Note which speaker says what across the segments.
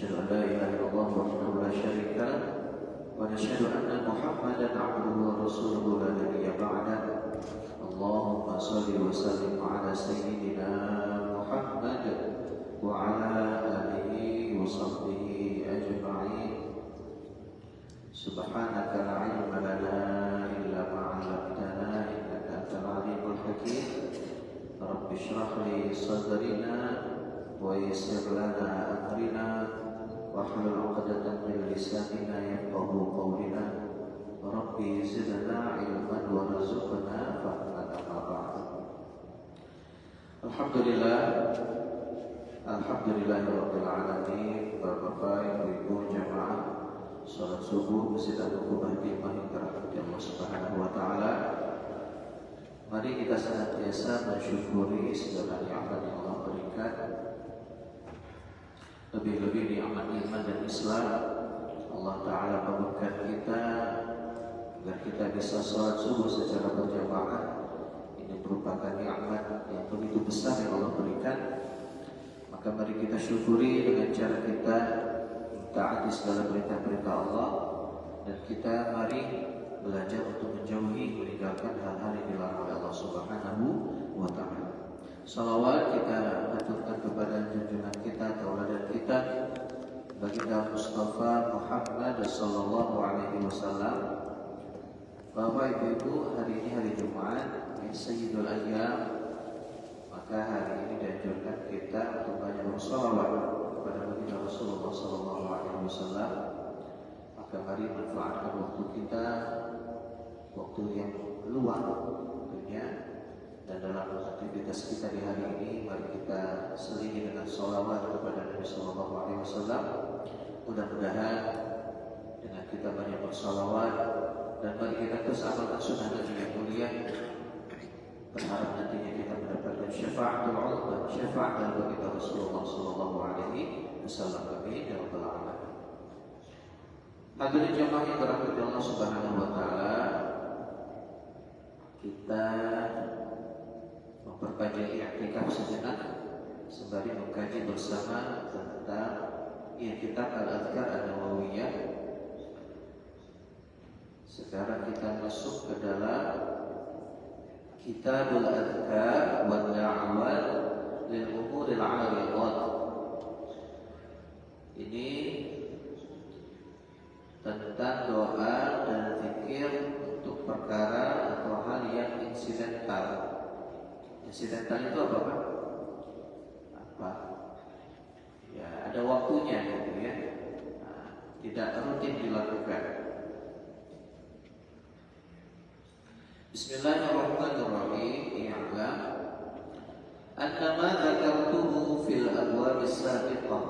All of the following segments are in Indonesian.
Speaker 1: أشهد أن لا إله إلا الله وحده لا شريك له ونشهد أن محمدا عبده ورسوله لا نبي بعده اللهم صل وسلم على سيدنا محمد وعلى آله وصحبه أجمعين سبحانك لا علم لنا إلا ما علمتنا إنك أنت العليم الحكيم رب اشرح لي صدرنا ويسر لنا أمرنا واحلل عقدة من لساننا يفقهوا قولنا ربي زدنا علما وارزقنا فهما أما بعد Alhamdulillah Rabbil Alamin. Bapak Ibu jamaah salat subuh Masjid Al-Qubah di Mahingkara Allah Subhanahu wa Ta'ala. Mari kita senantiasa mensyukuri segala nikmat yang Allah berikan, lebih-lebih nikmat iman dan Islam. Allah Ta'ala bangunkan kita agar kita bisa salat subuh secara berjamaah. Ini merupakan nikmat yang begitu besar yang Allah berikan. Maka mari kita syukuri dengan cara kita taati segala perintah-perintah Allah, dan kita mari belajar untuk menjauhi meninggalkan hal-hal yang dilarang oleh Allah Subhanahu wa Ta'ala. Salawat kita aturkan kepada junjungan kita, tauladan kita, baginda Mustafa Muhammad sallallahu alaihi wasallam. Bapak Ibu, hari ini hari Jumat, Sayyidul Ayyam. Maka hari ini dianjurkan kita untuk banyak bersalawat kepada baginda Rasulullah sallallahu alaihi wasallam. Maka mari manfaatkan waktu kita, waktu yang luang tentunya, dan dalam aktivitas kita di hari ini mari kita selingi dengan salawat kepada Nabi sallallahu alaihi wasallam. Mudah-mudahan dengan kita banyak bersalawat dan mari kita terus amalkan sunnah Nabi yang mulia, berharap nantinya kita mendapatkan syafaatul uzma, syafaat dari baginda Rasulullah sallallahu alaihi wasallam. Amin ya rabbal alamin. Hadirin jamaah yang dirahmati Allah Subhanahu wa Ta'ala, kita memperpanjang i'tikaf sejenak sembari mengkaji bersama tentang kitab Al-Adhkar An-Nawawiyah. Sekarang kita masuk ke dalam Kitabul Adhkar wa Da'awat lil Umuril 'Aridat. Ini tentang doa dan zikir untuk perkara atau hal yang insidental. Insidental itu apa, Pak? Apa? Ya, ada waktunya gitu ya. Nah, tidak rutin dilakukan. Bismillahirrahmanirrahim. I'lam anna ma dzakartuhu fil abwab as-sabiqah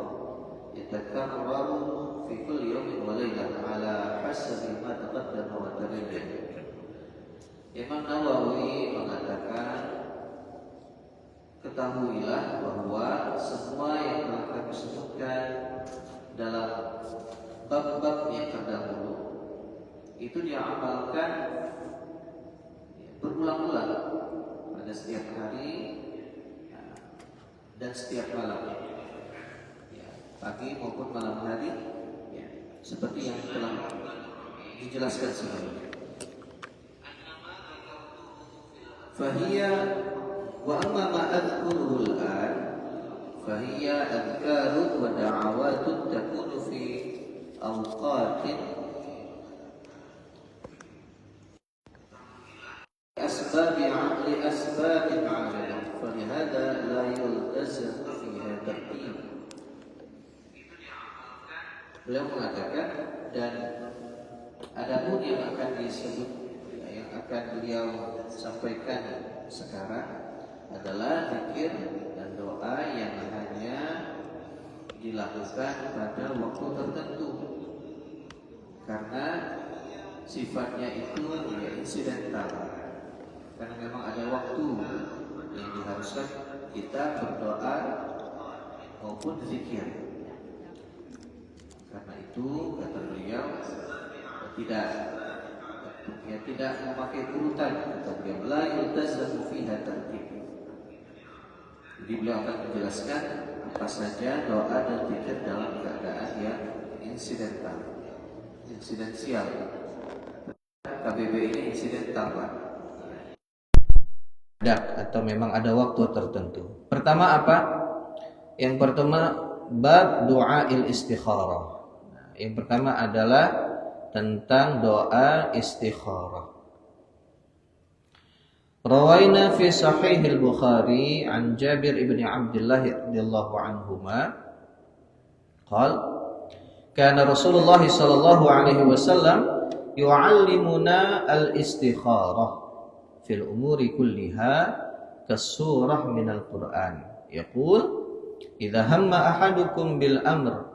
Speaker 1: yatakarraru fi kulli yawmin wa laylah ala hasabi ma taqaddama wa tabayyana. Imam Nawawi mengatakan, ketahuilah bahwa semua yang telah kami sebutkan dalam bab-bab yang terdahulu itu diamalkan berulang-ulang pada setiap hari dan setiap malam, ya, pagi maupun malam hari, ya, seperti yang telah dijelaskan sebelumnya. Fahiyya wa amma ma adhkuruhu al-an fahiyya adhkarun wa da'awatun takunu fi awqatin لأسباب عامة فلهذا لا يلتزم فيها ترتيب. Beliau mengatakan, dan adapun yang akan disebut, yang akan beliau sampaikan sekarang adalah zikir dan doa yang hanya dilakukan pada waktu tertentu, karena sifatnya itu ya insidental. Karena memang ada waktu yang diharuskan kita berdoa maupun zikir. Karena itu kata beliau tidak memakai urutan, kata beliau la yultazamu fiha tartib. Jadi beliau akan menjelaskan Apa saja doa dan zikir dalam keadaan yang insidensial. KBB ini insidental, Pak. Atau memang ada waktu tertentu. Pertama apa? Yang pertama bab du'ail istikharah. Yang pertama adalah tentang doa istikharah. Rawaina fi sahih al-Bukhari an Jabir ibn Abdullah radhiyallahu anhuma qala kana Rasulullah sallallahu alaihi wasallam yu'allimuna al-istikharah fil umuri kulliha kas-surah min al-Qur'an. Yaqul idza hamma ahadukum bil amr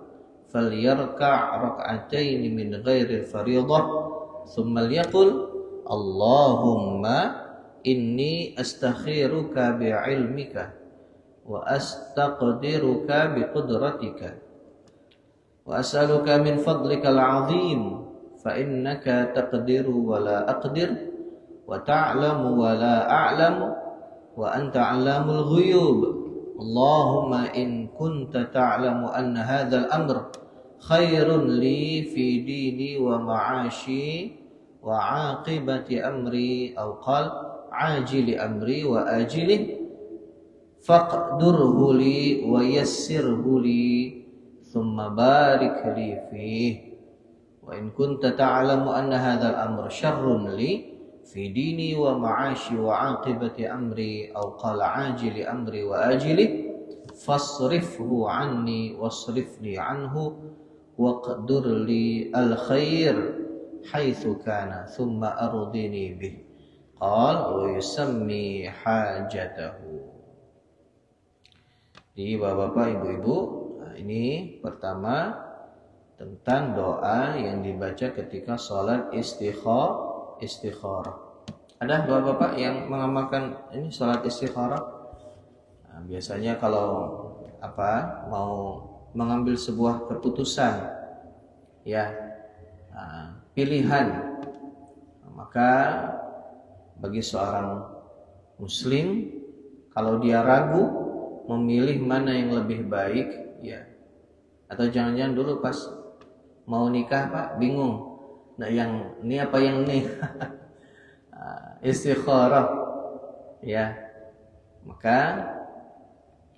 Speaker 1: falyarka' rak'atayn min ghairi al-fariidah thumma liyaqul Allahumma inni astakhiruka bi'ilmika wa astaqdiruka biqudratika wa as'aluka min fadlika al-'azim fa innaka taqdiru wa la aqdir wa ta'lamu wa la a'lamu wa anta 'allamul ghuyub. Allahumma in kunta ta'lamu anna hadzal amr khairun li fi dini wa ma'ashi wa 'aqibati amri aw qala ajili amri wa ajilih faqdurhu li wa yassirhu li thumma barik li fih wa in kunta ta'lamu anna hadzal amr syarrun li fi dini wa ma'ashi wa aqibati amri aw qala ajili amri wa ajilih fasrifhu anni wasrifni anhu waqdur li al khair haitsu kana thumma ardini bih qal wa yusammi hajatahu. Jadi Bapak-bapak, Ibu-ibu, ini pertama tentang doa yang dibaca ketika sholat istikharah. Ada Bapak-bapak yang mengamalkan ini sholat istikharah? Nah, biasanya kalau mau mengambil sebuah keputusan, ya, pilihan, maka bagi seorang muslim kalau dia ragu memilih mana yang lebih baik, ya, atau jangan-jangan dulu pas mau nikah Pak bingung, nah yang ini apa yang ini istikharah, ya, maka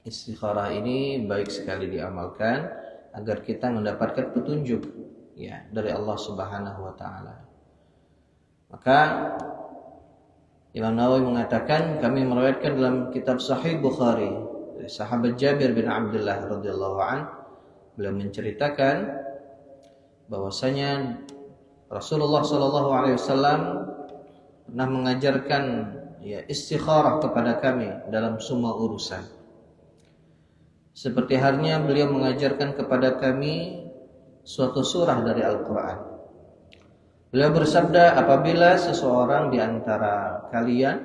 Speaker 1: istikharah ini baik sekali diamalkan agar kita mendapatkan petunjuk, ya, dari Allah Subhanahu wa taala. Maka Imam Nawawi mengatakan, kami meriwayatkan dalam kitab Sahih Bukhari dari sahabat Jabir bin Abdullah radhiyallahu an, beliau menceritakan bahwasanya Rasulullah sallallahu alaihi wasallam pernah mengajarkan, ya, istikharah kepada kami dalam semua urusan. Seperti halnya beliau mengajarkan kepada kami suatu surah dari Al-Qur'an. Beliau bersabda, apabila seseorang di antara kalian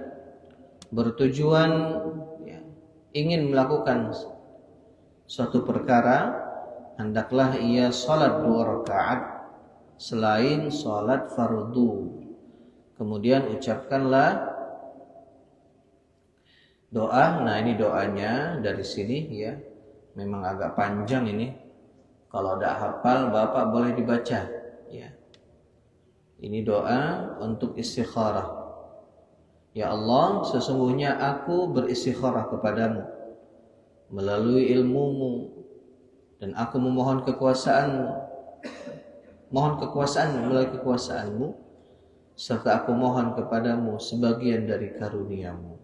Speaker 1: bertujuan, ya, ingin melakukan suatu perkara, hendaklah ia salat 2 rakaat selain salat fardu. Kemudian ucapkanlah doa. Nah, ini doanya dari sini, ya, memang agak panjang ini. Kalau ada hafal Bapak boleh dibaca, ya. Ini doa untuk istikharah. Ya Allah, sesungguhnya aku beristikharah kepadamu melalui ilmumu, dan aku memohon kekuasaanmu, mohon kekuasaan melalui kekuasaanmu, serta aku mohon kepadamu sebagian dari karuniamu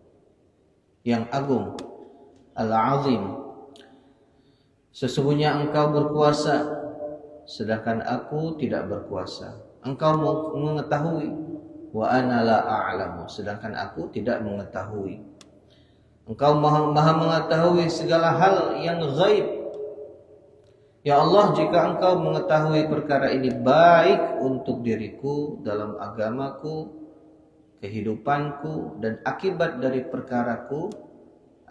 Speaker 1: yang agung, al-azim. Sesungguhnya engkau berkuasa sedangkan aku tidak berkuasa. Engkau mengetahui, wa ana la a'lamu, sedangkan aku tidak mengetahui. Engkau maha mengetahui segala hal yang gaib. Ya Allah, jika engkau mengetahui perkara ini baik untuk diriku dalam agamaku, kehidupanku, dan akibat dari perkaraku,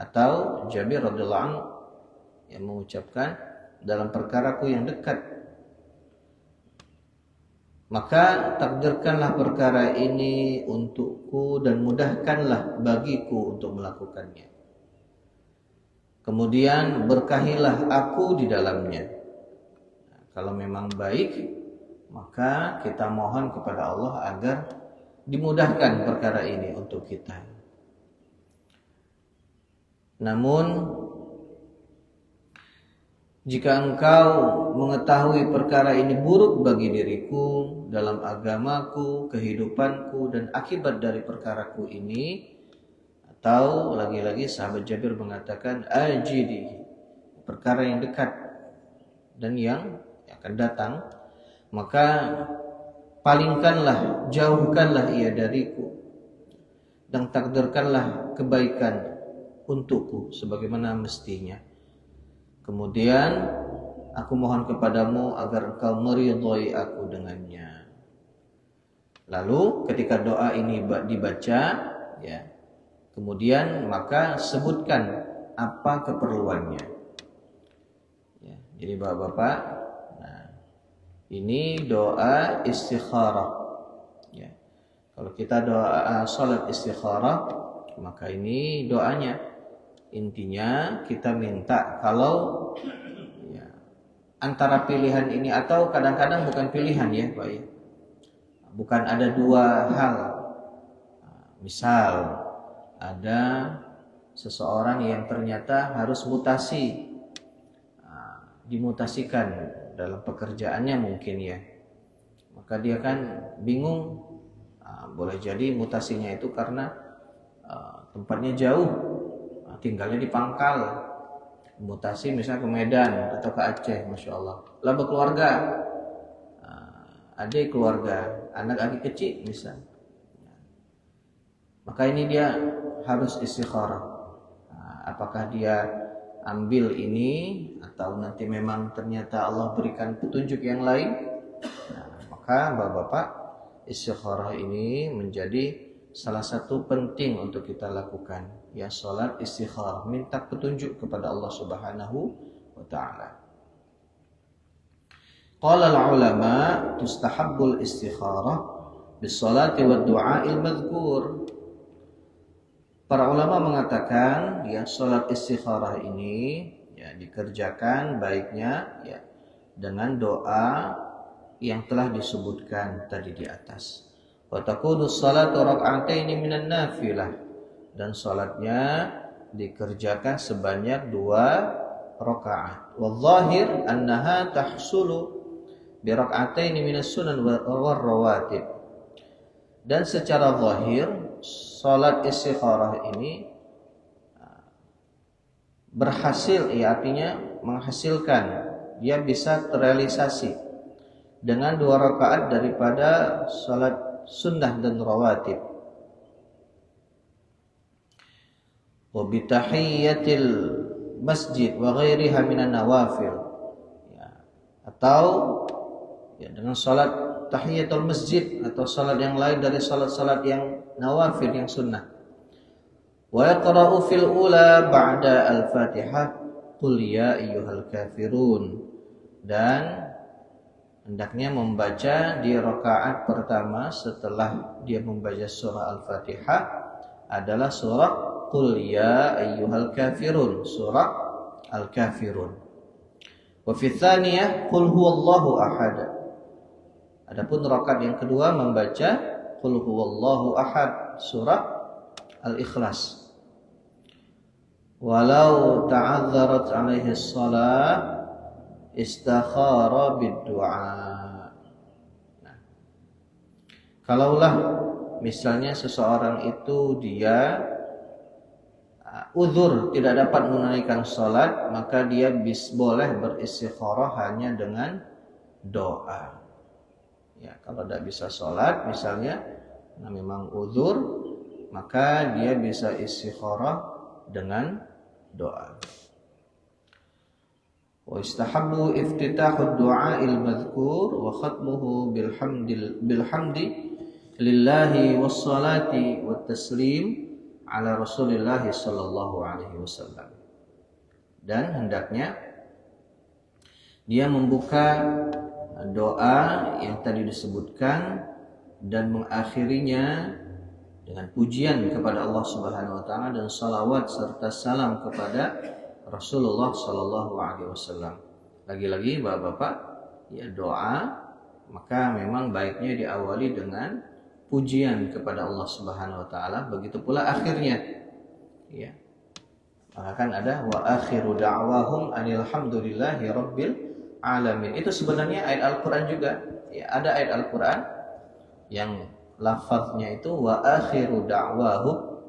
Speaker 1: atau Jabir radhiyallahu anhu yang mengucapkan dalam perkaraku yang dekat, maka takdirkanlah perkara ini untukku dan mudahkanlah bagiku untuk melakukannya. Kemudian berkahilah aku di dalamnya. Kalau memang baik, maka kita mohon kepada Allah agar dimudahkan perkara ini untuk kita. Namun jika engkau mengetahui perkara ini buruk bagi diriku dalam agamaku, kehidupanku, dan akibat dari perkaraku ini, atau lagi-lagi sahabat Jabir mengatakan ajidi, perkara yang dekat dan yang akan datang, maka palingkanlah, jauhkanlah ia dariku, dan takdirkanlah kebaikan untukku sebagaimana mestinya. Kemudian aku mohon kepadamu agar engkau meridhai aku dengannya. Lalu ketika doa ini dibaca, ya, kemudian maka sebutkan apa keperluannya. Ya, jadi bapak-bapak, nah, ini doa istikharah. Ya, kalau kita doa salat istikharah, maka ini doanya. Intinya kita minta kalau ya, antara pilihan ini, atau kadang-kadang bukan pilihan ya Pak ya, bukan ada dua hal. Misal ada seseorang yang ternyata harus mutasi, dimutasikan dalam pekerjaannya mungkin ya, maka dia kan bingung. Boleh jadi mutasinya itu karena tempatnya jauh, tinggalnya di Pangkal, mutasi misalnya ke Medan atau ke Aceh, masya Allah. Lalu keluarga, adik keluarga, anak kecil misal, maka ini dia harus istikharah. Apakah dia ambil ini atau nanti memang ternyata Allah berikan petunjuk yang lain? Maka bapak-bapak, istikharah ini menjadi salah satu penting untuk kita lakukan, ya, salat istikharah, minta petunjuk kepada Allah Subhanahu wa taala. Qala al-ulama tustahabbul istikharah bis-salati wad-du'a'il madhkur. Para ulama mengatakan, ya, salat istikharah ini ya dikerjakan baiknya ya dengan doa yang telah disebutkan tadi di atas. Wa takunu sholatu rak'ataini minan nafilah, dan salatnya dikerjakan sebanyak 2 rakaat. Wa dhahir annaha tahsulu bi rak'ataini minas sunan war rawatib. Dan secara zahir salat istikharah ini berhasil, ya, artinya menghasilkan, dia bisa terrealisasi dengan 2 rakaat daripada salat sunnah dan rawatib. Wa bitahiyyatil masjid wa ghairiha minan nawafil, ya, atau ya dengan salat tahiyatul masjid atau salat yang lain dari salat-salat yang nawafil yang sunnah. Wa yaqra'u fil ula ba'da al-Fatihah qul ya ayyuhal kafirun, dan hendaknya membaca di rakaat pertama setelah dia membaca surah Al-Fatihah adalah surah Qul ya ayyuhal kafirun, surah Al-Kafirun. Wa fi tsaniyah Qul huwallahu ahad. Adapun rakaat yang kedua membaca Qul huwallahu ahad, surah Al-Ikhlas. Walau ta'adzarat alaihi shalah istakhara bid-du'a. Nah, kalaulah misalnya seseorang itu dia uzur tidak dapat menunaikan salat, maka dia boleh beristikharah hanya dengan doa. Ya, kalau tidak bisa salat misalnya, nah memang uzur, maka dia bisa istikharah dengan doa. Wa istahabbu iftitahud du'a'il madhkur wa khatmuhu bilhamdi lillahi wassalati wattaslim ala Rasulillah sallallahu alaihi wasallam. Dan hendaknya dia membuka doa yang tadi disebutkan dan mengakhirinya dengan pujian kepada Allah Subhanahu wa taala dan salawat serta salam kepada Rasulullah Shallallahu Alaihi Wasallam. Lagi-lagi bapak-bapak, ya doa maka memang baiknya diawali dengan pujian kepada Allah Subhanahu Wa Taala. Begitu pula akhirnya, ya. Maka kan ada wa akhiru da'wahum anilhamdulillahi rabbil alamin. Itu sebenarnya ayat Al-Quran juga. Ya, ada ayat Al-Quran yang lafaznya itu wa akhiru da'wahum,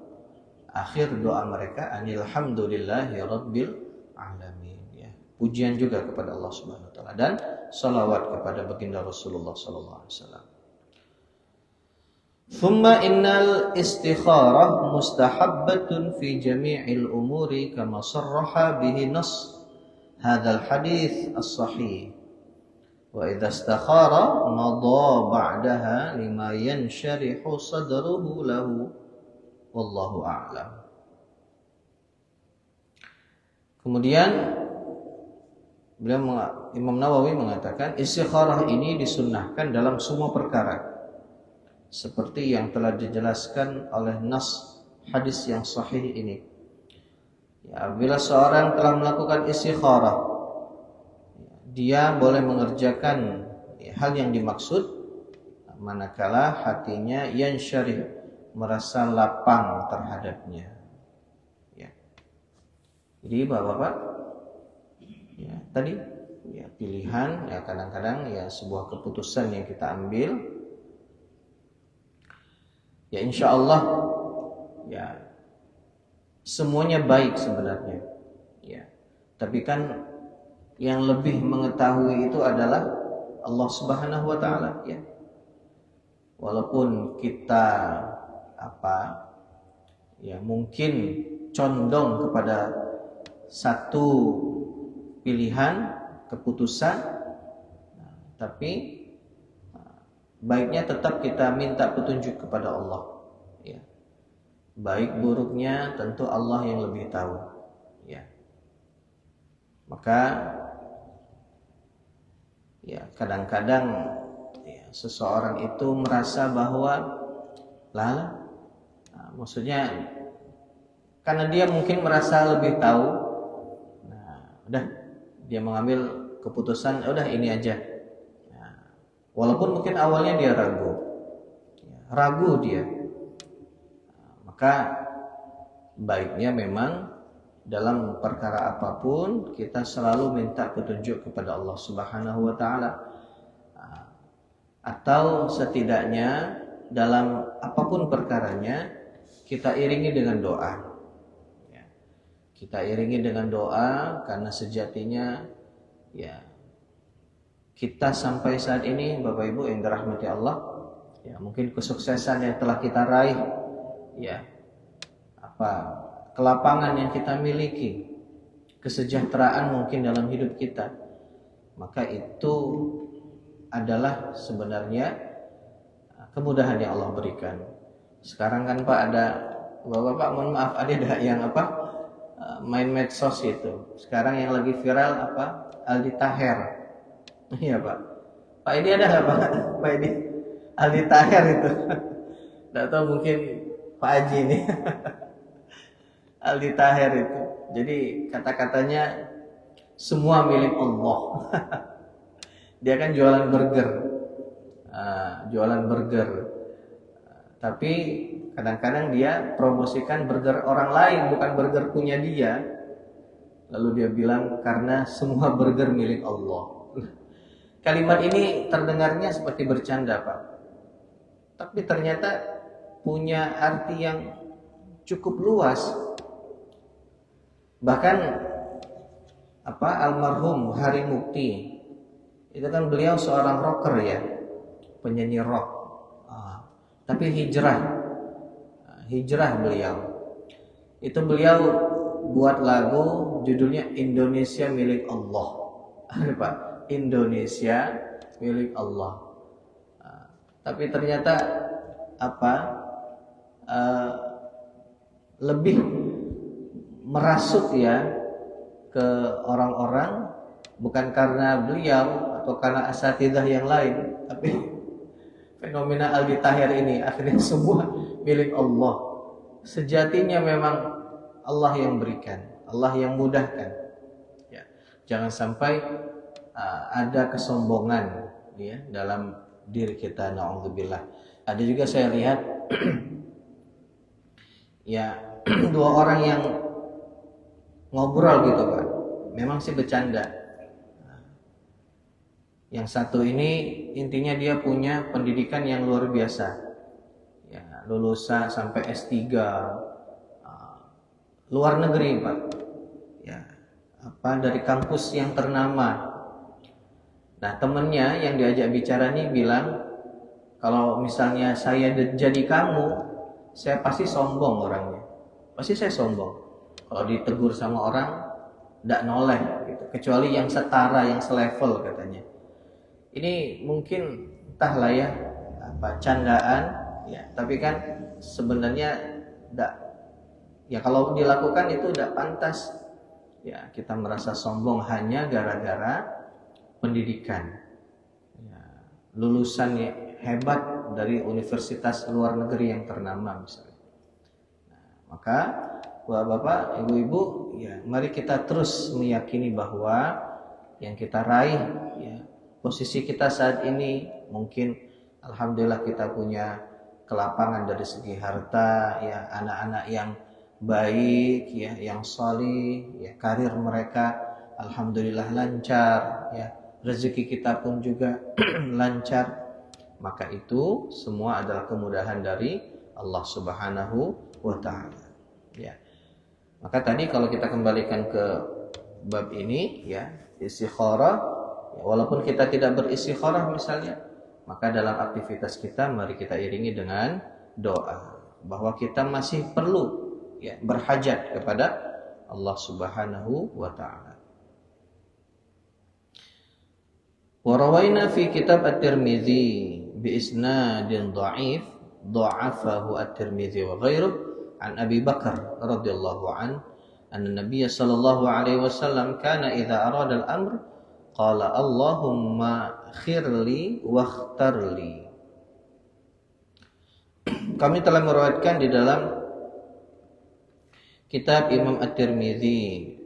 Speaker 1: akhir doa mereka anilhamdulillahi rabbil alamin, ya. Pujian juga kepada Allah Subhanahu wa taala dan salawat kepada baginda Rasulullah sallallahu alaihi wasallam. Thumma innal istikharah mustahabbatun fi jami'il umuri kama sarraha bihi nas hadzal hadits as-sahih. Wa idza istakhara madha ba'daha lima yansharihu sadruhu lahu wallahu a'lam. Kemudian Imam Nawawi mengatakan istikharah ini disunnahkan dalam semua perkara seperti yang telah dijelaskan oleh nas hadis yang sahih ini. Ya, bila seorang telah melakukan istikharah, dia boleh mengerjakan hal yang dimaksud manakala hatinya yansyarih, merasa lapang terhadapnya, ya. Jadi bapak-bapak, ya, tadi ya pilihan, ya kadang-kadang ya sebuah keputusan yang kita ambil, ya insya Allah ya semuanya baik sebenarnya, ya. Tapi kan yang lebih mengetahui itu adalah Allah Subhanahu Wa Taala, ya. Walaupun kita ya mungkin condong kepada satu pilihan keputusan, tapi baiknya tetap kita minta petunjuk kepada Allah, ya. Baik buruknya tentu Allah yang lebih tahu, ya. Maka ya kadang-kadang ya, seseorang itu merasa bahwa maksudnya karena dia mungkin merasa lebih tahu, udah dia mengambil keputusan, udah ini aja. Walaupun mungkin awalnya dia ragu dia, maka baiknya memang dalam perkara apapun kita selalu minta petunjuk kepada Allah Subhanahu Wa Taala, atau setidaknya dalam apapun perkaranya kita iringi dengan doa, ya. Kita iringi dengan doa karena sejatinya ya kita sampai saat ini Bapak Ibu yang dirahmati Allah, ya mungkin kesuksesan yang telah kita raih, ya kelapangan yang kita miliki, kesejahteraan mungkin dalam hidup kita, maka itu adalah sebenarnya kemudahan yang Allah berikan. Sekarang kan Pak ada Bapak, mohon maaf, ada yang main medsos itu. Sekarang yang lagi viral Aldi Taher. Iya Pak. Pak ini ada nggak Pak ini Aldi Taher itu? Tidak tahu, mungkin Pak Haji ini. Aldi Taher itu. Jadi kata-katanya semua milik Allah. Dia kan jualan burger. Tapi kadang-kadang dia promosikan burger orang lain, bukan burger punya dia. Lalu dia bilang karena semua burger milik Allah. Kalimat ini terdengarnya seperti bercanda Pak, tapi ternyata punya arti yang cukup luas. Bahkan almarhum Hari Mukti itu kan beliau seorang rocker, ya, penyanyi rock, tapi hijrah beliau. Itu beliau buat lagu judulnya Indonesia Milik Allah. Pak, Indonesia Milik Allah. Tapi ternyata lebih merasuk ya ke orang-orang, bukan karena beliau atau karena asatidzah yang lain, tapi fenomena Aldi Taher ini akhirnya semua milik Allah. Sejatinya memang Allah yang berikan,
Speaker 2: Allah yang mudahkan. Ya. Jangan sampai ada kesombongan ya dalam diri kita, naudzubillah. Ada juga saya lihat ya dua orang yang ngobrol gitu Pak. Memang sih bercanda. Yang satu ini intinya dia punya pendidikan yang luar biasa. Ya, lulusan sampai S3 luar negeri, Pak. Ya, dari kampus yang ternama. Nah, temennya yang diajak bicara nih bilang, kalau misalnya saya jadi kamu, saya pasti sombong orangnya. Pasti saya sombong. Kalau ditegur sama orang, tidak noleh gitu. Kecuali yang setara, yang selevel katanya. Ini mungkin entahlah ya, candaan ya, tapi kan sebenarnya tidak ya, kalau dilakukan itu tidak pantas ya. Kita merasa sombong hanya gara-gara pendidikan ya, lulusan hebat dari universitas luar negeri yang ternama misalnya. Nah, maka Bapak, Ibu-ibu ya, mari kita terus meyakini bahwa yang kita raih ya, posisi kita saat ini mungkin alhamdulillah kita punya kelapangan dari segi harta ya, anak-anak yang baik ya, yang solih ya, karir mereka alhamdulillah lancar ya, rezeki kita pun juga lancar. Maka itu semua adalah kemudahan dari Allah Subhanahu wa taala ya. Maka tadi kalau kita kembalikan ke bab ini ya, istikharah ya, walaupun kita tidak beristikharah misalnya, maka dalam aktivitas kita mari kita iringi dengan doa bahwa kita masih perlu ya, berhajat kepada Allah Subhanahu wa taala. Wa rawaina fi kitab At-Tirmizi bi isnadin dha'if, dha'afahu At-Tirmizi wa ghairuhu an Abi Bakar radhiyallahu an anna Nabiy sallallahu alaihi wasallam kana idza arada al-amr qala Allahumma khirli wakhtarli. Kami telah meriwayatkan di dalam kitab Imam At-Tirmizi,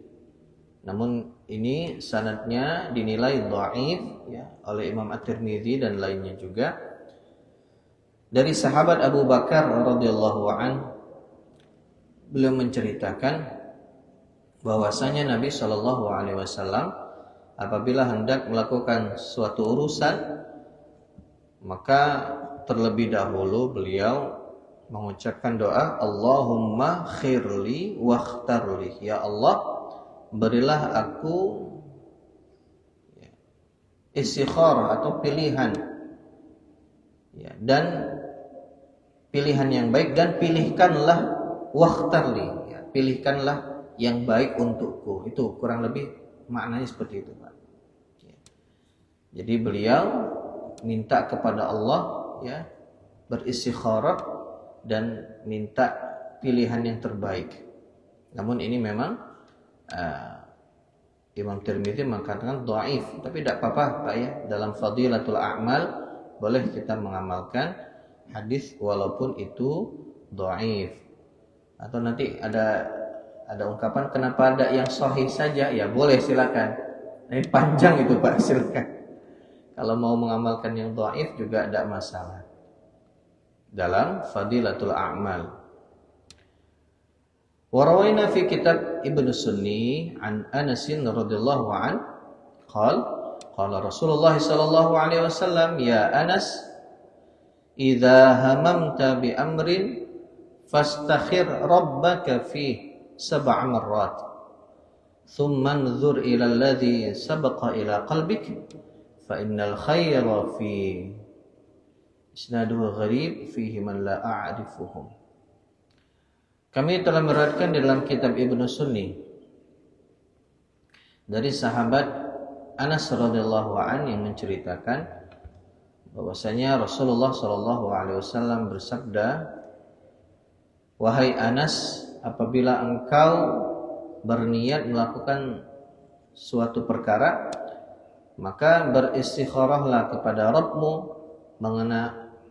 Speaker 2: namun ini sanadnya dinilai dhaif ya oleh Imam At-Tirmizi dan lainnya juga, dari sahabat Abu Bakar radhiyallahu an. Beliau menceritakan bahwasanya Nabi Shallallahu alaihi wasallam apabila hendak melakukan suatu urusan, maka terlebih dahulu beliau mengucapkan doa Allahumma khirli wakhtarli, ya Allah berilah aku istikharah atau pilihan ya, dan pilihan yang baik, dan pilihkanlah wakhtarli ya, pilihkanlah yang baik untukku. Itu kurang lebih maknanya seperti itu Pak ya. Jadi beliau minta kepada Allah ya, beristikharah dan minta pilihan yang terbaik. Namun ini memang Imam Tirmizi mengatakan dhaif, tapi tidak apa-apa Pak ya, dalam Fadilatul A'mal boleh kita mengamalkan hadis walaupun itu dhaif. Atau nanti ada ungkapan kenapa ada yang sahih saja, ya boleh silakan. Ini panjang itu Pak, silakan. Kalau mau mengamalkan yang dhaif juga tidak masalah. Dalam Fadilatul A'mal. Wa rawaina fi kitab Ibnu Sunni an Anas radhiyallahu an qala Rasulullah sallallahu alaihi wasallam, ya Anas, idza hamamta bi amrin fastakhir rabbaka fi 7 marrat thumma anzur ila alladhi sabaqa ila qalbik fa innal khayra fi isnaduhu gharib fihi man la a'rifuhum. Kami telah meriwayatkan di dalam kitab Ibnu Sunni dari sahabat Anas radhiyallahu an yang menceritakan bahwasanya Rasulullah sallallahu alaihi wasallam bersabda, wahai Anas, apabila engkau berniat melakukan suatu perkara, maka beristikharahlah kepada Rabbmu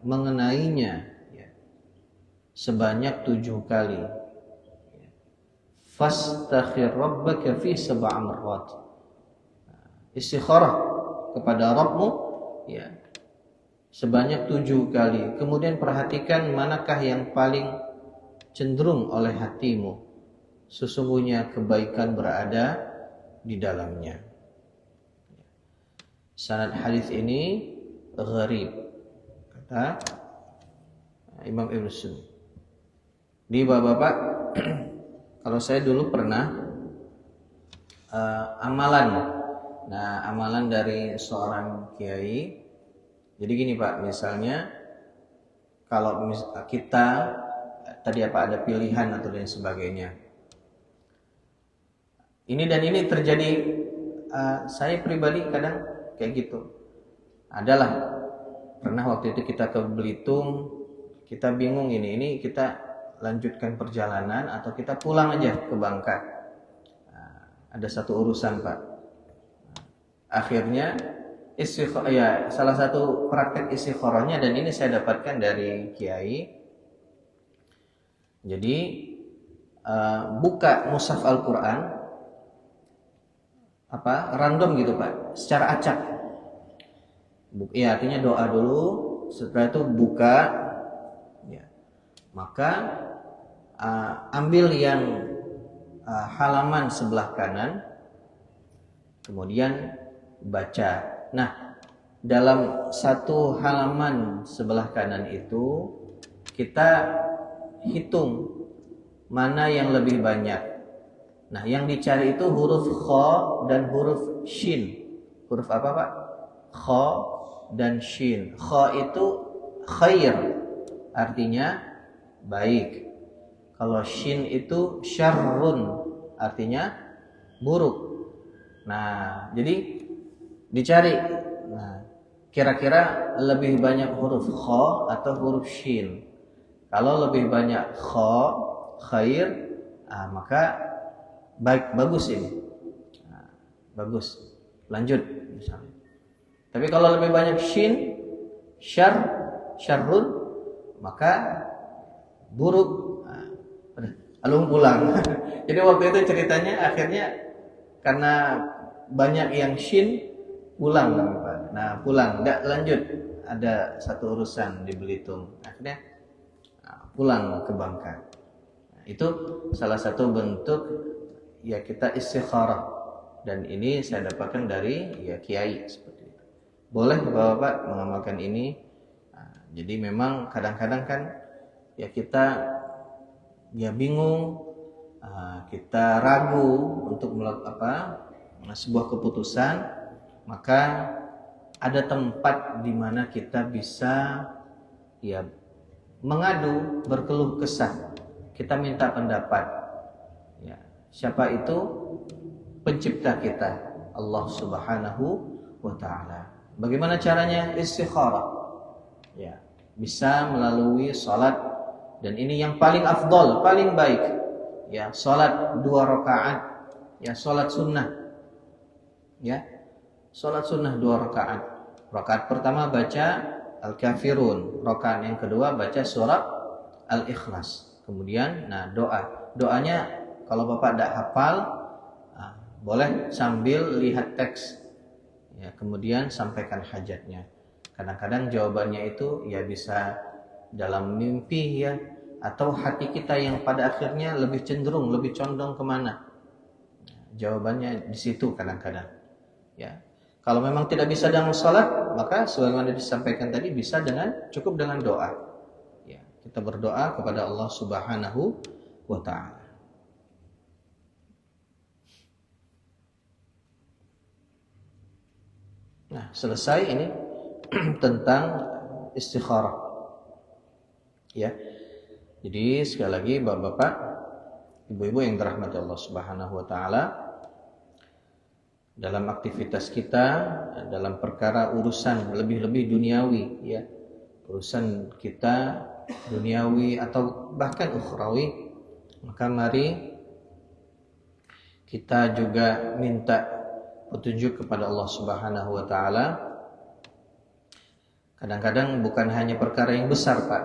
Speaker 2: mengenainya ya, sebanyak 7 kali. fastakhir rabbaka fi sab'a marrat. Istikharah kepada Rabbmu ya sebanyak 7 kali. Kemudian perhatikan manakah yang paling cenderung oleh hatimu. Sesungguhnya kebaikan berada di dalamnya. Sanad hadis ini gharib kata Imam Ibnu Sunni. Di Bapak-bapak, kalau saya dulu pernah amalan. Nah, amalan dari seorang kiai. Jadi gini Pak, misalnya kalau kita tadi ada pilihan atau lain sebagainya. Ini dan ini terjadi, saya pribadi kadang kayak gitu. Adalah pernah waktu itu kita ke Belitung, kita bingung ini kita lanjutkan perjalanan atau kita pulang aja ke Bangka. Ada satu urusan Pak. Akhirnya salah satu praktek istikharahnya, dan ini saya dapatkan dari kiai. Jadi buka mushaf Al-Qur'an random gitu Pak, secara acak. Ya, artinya doa dulu, setelah itu buka ya. Maka ambil yang halaman sebelah kanan, kemudian baca. Nah, dalam satu halaman sebelah kanan itu kita hitung mana yang lebih banyak. Nah, yang dicari itu huruf kha dan huruf shin. Huruf apa Pak? Kha dan shin. Kha itu khair, artinya baik. Kalau shin itu syarrun, artinya buruk. Nah, jadi dicari. Nah, kira-kira lebih banyak huruf kha atau huruf shin. Kalau lebih banyak kha, khair, maka bagus ini. Bagus. Lanjut misalnya. Tapi kalau lebih banyak shin, syarrun, maka buruk. Lalu pulang. Jadi waktu itu ceritanya akhirnya karena banyak yang shin, pulang. Nah, pulang, enggak lanjut. Ada satu urusan di Belitung. Akhirnya pulang ke Bangka. Nah, itu salah satu bentuk ya kita istikharah, dan ini saya dapatkan dari ya kiai seperti itu. Boleh Bapak mengamalkan ini. Nah, jadi memang kadang-kadang kan ya kita ya bingung, kita ragu untuk melakukan sebuah keputusan, maka ada tempat di mana kita bisa ya mengadu, berkeluh kesah, kita minta pendapat. Ya, siapa itu? Pencipta kita, Allah Subhanahu wa taala. Bagaimana caranya istikharah? Ya, bisa melalui salat, dan ini yang paling afdol, paling baik. Ya, salat 2 rakaat, ya salat sunnah. Ya, salat sunnah 2 rakaat. Rakaat pertama baca Al-Kafirun, rakaat yang kedua baca surat Al-Ikhlas. Kemudian doanya kalau Bapak tidak hafal, boleh sambil lihat teks. Ya, kemudian sampaikan hajatnya. Kadang-kadang jawabannya itu ya bisa dalam mimpi ya, atau hati kita yang pada akhirnya lebih cenderung, lebih condong kemana. Jawabannya di situ kadang-kadang. Ya, kalau memang tidak bisa dalam salat, maka sebagaimana disampaikan tadi bisa cukup dengan doa. Ya, kita berdoa kepada Allah Subhanahu wa taala. Nah, selesai ini tentang istikharah. Ya. Jadi sekali lagi Bapak-bapak, Ibu-ibu yang dirahmati Allah Subhanahu wa taala, dalam aktivitas kita, dalam perkara urusan lebih-lebih duniawi ya. Urusan kita duniawi atau bahkan ukhrawi, maka mari kita juga minta petunjuk kepada Allah Subhanahu wa taala. Kadang-kadang bukan hanya perkara yang besar, Pak.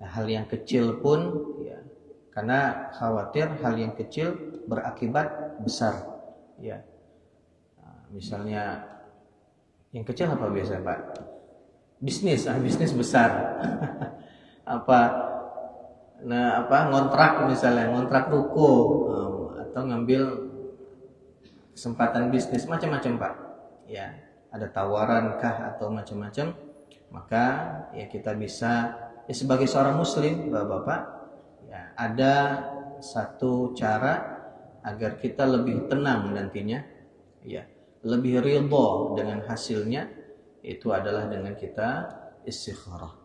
Speaker 2: Hal yang kecil pun ya, Karena khawatir hal yang kecil berakibat besar. Ya. Nah, misalnya yang kecil apa biasa, Pak? Bisnis besar. Ngontrak misalnya, ngontrak ruko, atau ngambil kesempatan bisnis macam-macam, Pak. Ya, ada tawaran kah atau macam-macam, maka ya kita bisa sebagai seorang muslim, Bapak-bapak, ya ada satu cara agar kita lebih tenang nantinya, ya, lebih ridha dengan hasilnya, itu adalah dengan kita istikharah.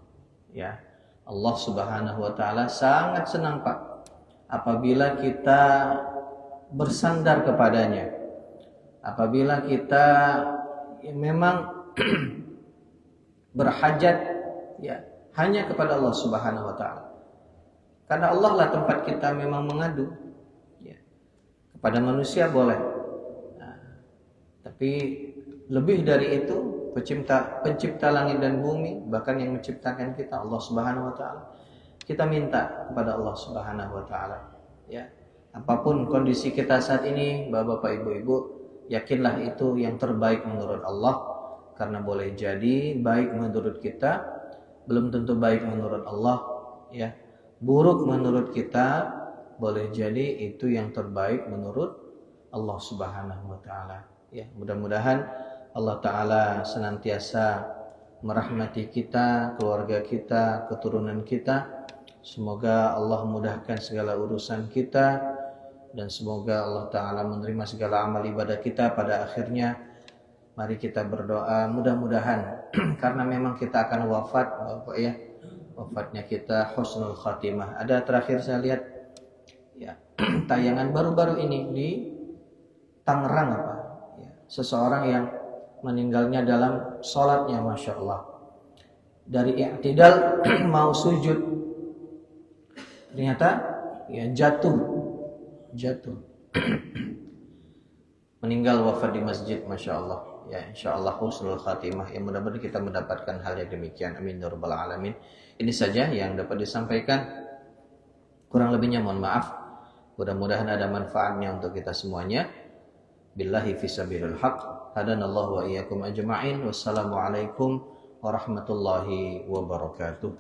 Speaker 2: Ya, Allah Subhanahu wa taala sangat senang, Pak, apabila kita bersandar kepadanya. Apabila kita memang berhajat ya hanya kepada Allah Subhanahu wa taala. Karena Allah lah tempat kita memang mengadu. Ya. Kepada manusia boleh. Nah, tapi lebih dari itu, pencipta langit dan bumi, bahkan yang menciptakan kita, Allah Subhanahu wa taala. Kita minta kepada Allah Subhanahu wa taala, ya. Apapun kondisi kita saat ini, Bapak, Ibu, yakinlah itu yang terbaik menurut Allah. Karena boleh jadi baik menurut kita, belum tentu baik menurut Allah, ya. Buruk menurut kita, boleh jadi itu yang terbaik menurut Allah Subhanahu wa taala. Ya, mudah-mudahan Allah taala senantiasa merahmati kita, keluarga kita, keturunan kita. Semoga Allah mudahkan segala urusan kita, dan semoga Allah taala menerima segala amal ibadah kita pada akhirnya. Mari kita berdoa, mudah-mudahan karena memang kita akan wafat, Bapak, ya. Wafatnya kita husnul khatimah. Ada terakhir saya lihat ya tayangan baru-baru ini di Tangerang, apa ya, seseorang yang meninggalnya dalam sholatnya, Masya Allah, dari i'tidal mau sujud ternyata ya jatuh meninggal, wafat di masjid, Masya Allah. Ya, insya Allah husnul khatimah. Ya, mudah-mudahan kita mendapatkan hal yang demikian. Amin ya rabbal alamin. Ini saja yang dapat disampaikan. Kurang lebihnya mohon maaf. Mudah-mudahan ada manfaatnya untuk kita semuanya. Billahi fisabilil haq. Hadanallahu wa iyyakum ajma'in. Wassalamualaikum warahmatullahi wabarakatuh.